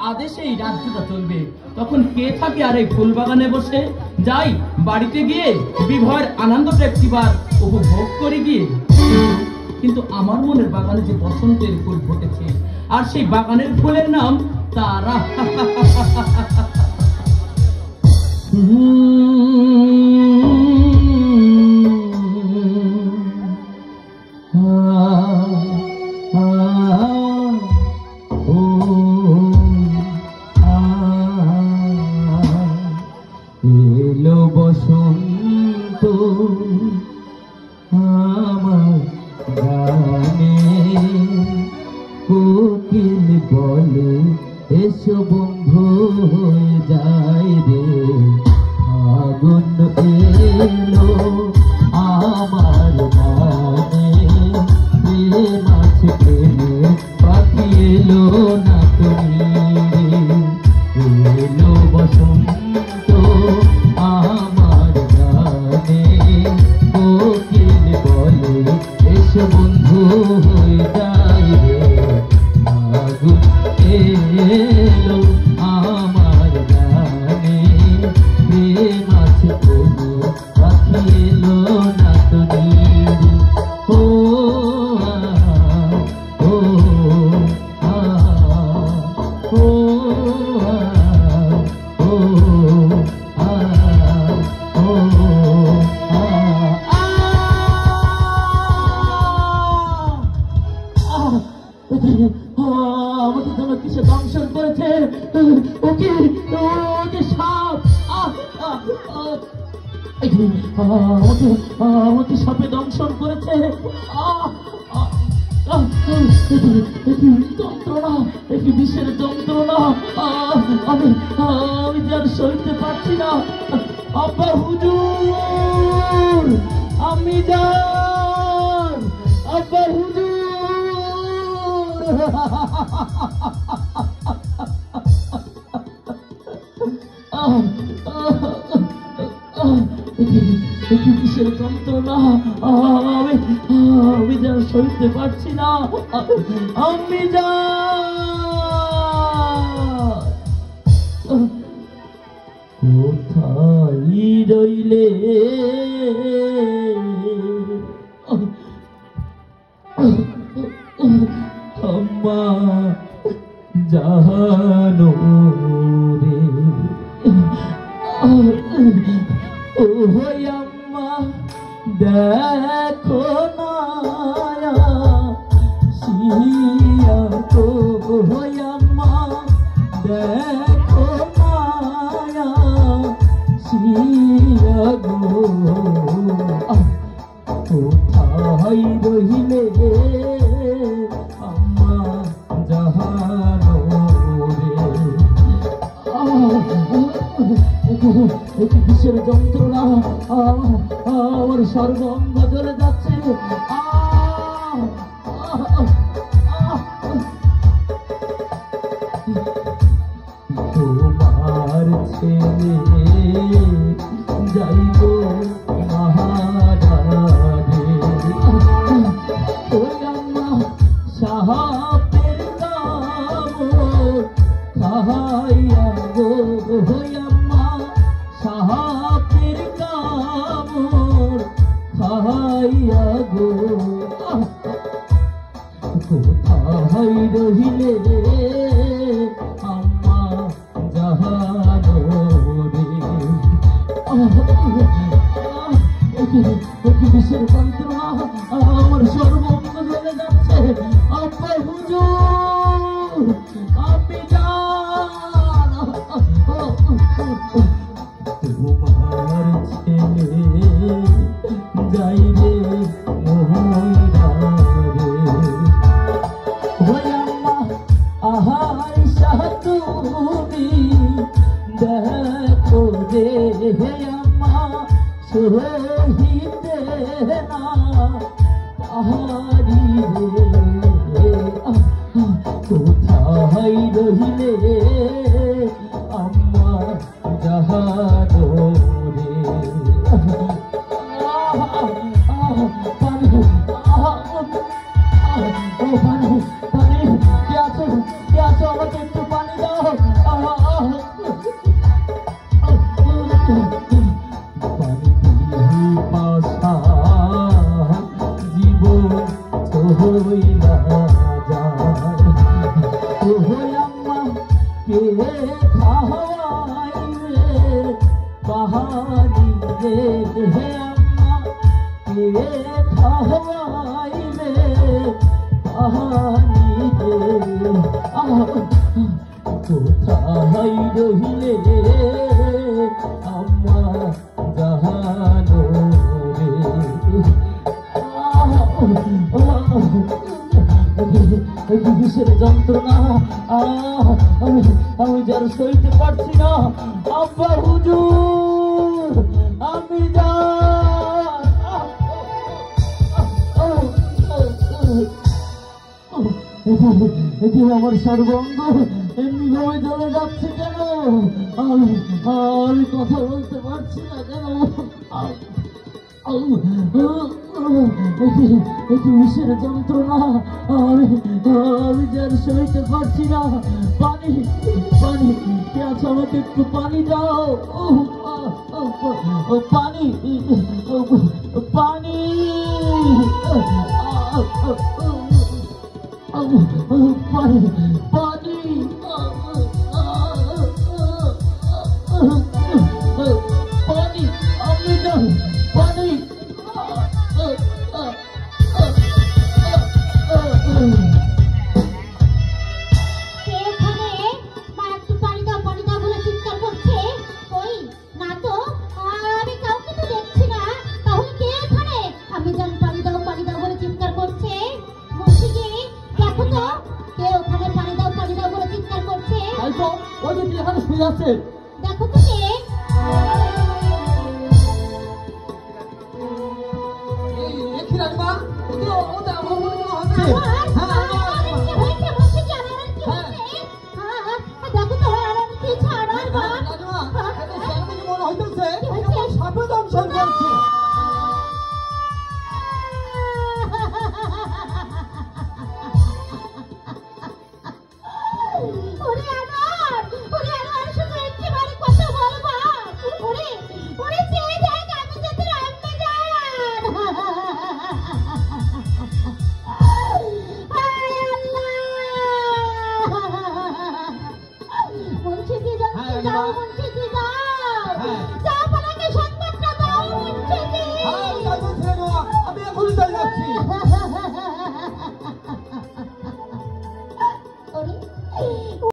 আদেশেই রাজ্যটা চলবে। তখন কে থাকে আর এই ফুল বাগানে বসে? যাই বাড়িতে গিয়ে বিবাহের আনন্দটা একটিবার উপভোগ করে গিয়ে। কিন্তু আমার মনের বাগানে যে বসন্তের ফুল ফুটেছে, আর সেই বাগানের ফুলের নাম তারা। এলো বসন্ত আমার গানে, কোকিল বলে এসো বন্ধু হয়ে যায় রে। আগুন এলো আমার গানে, প্রেম আছে প্রেমে পাখি এলো না তুমি রে। এলো বসন্ত আমার গানে, কোকিল বলে এসো বন্ধু হয়ে যায় রে। আগুন এলো আমার গানে, প্রেম আছে প্রেমে পাখি এলো না তুমি রে। ও ও ও আমাকে যেন কিসে দংশন করেছে। ওকে ওকে সাপ, আমাকে সাপে দংশন করেছে। যন্ত্রণা, একটি বিষের যন্ত্রণা, আমি যে আর সইতে পারছি না। আব্বা হুজুর, আমি যান, আব্বা হুজুর। কিসের যন্ত্রণা, আমি যা সইতে পারছি না। আমি যা কোথায় রইলে আম্মা জানো রে। ও আম্মা দেখো না শিয়া তো, আম্মা দেখো না শিয়া গো। কোথায় রহিলে আম্মা জানো রে। কিসের যন্ত্রণা, আমার সর্বঙ্গ জ্বলে যাচ্ছে। তোমার ছেলে যাইব মহারাজে, ওই আম্মা সাহাবের কামড় খাইয়া গো। ওই আম্মা সাহাবের কামড় খাইয়া গো। কোথায় রহিলে আম্মা জানো রে। বিষের যন্ত্রণা, আমার সর্বঙ্গ জ্বলে যাচ্ছে। আব্বা হুজুর, আপনি যান, তোমার ছেলে যাইবে মহিরারে। ওই আম্মা আহাই শাহ তুমি দেখো রে। আম্মা সহিতে না পাহাড়ি রে। কোথায় রহিলে আম্মা জানো রে। পানি, পানি, পানি, কে আছো আমাকে একটু পানি দাও। কে খাওয়াইবে পাহাড়ি রে হে আম্মা, কে খাওয়াইবে পাহাড়ি রে। কোথায় রহিলে আম্মা জাহানো রে। কিসের যন্ত্রণা, আমি যার সইতে পারছি না। আব্বা হুজুর, আমি আমার সর্বঙ্গ এমনি ভাবে জ্বলে যাচ্ছে কেন? আমি কথা বলতে পারছি না কেন? কিসের যন্ত্রণা, আমি যার সইতে পারছি না। পানি পানি, কে আছে আমাকে একটু পানি দাও। পানি পানি পানি পানি পানি, আমি দাও পানি। আছে দেখো তো কে? এই রাজমা, ওটা আমার মনে হচ্ছে। হ্যাঁ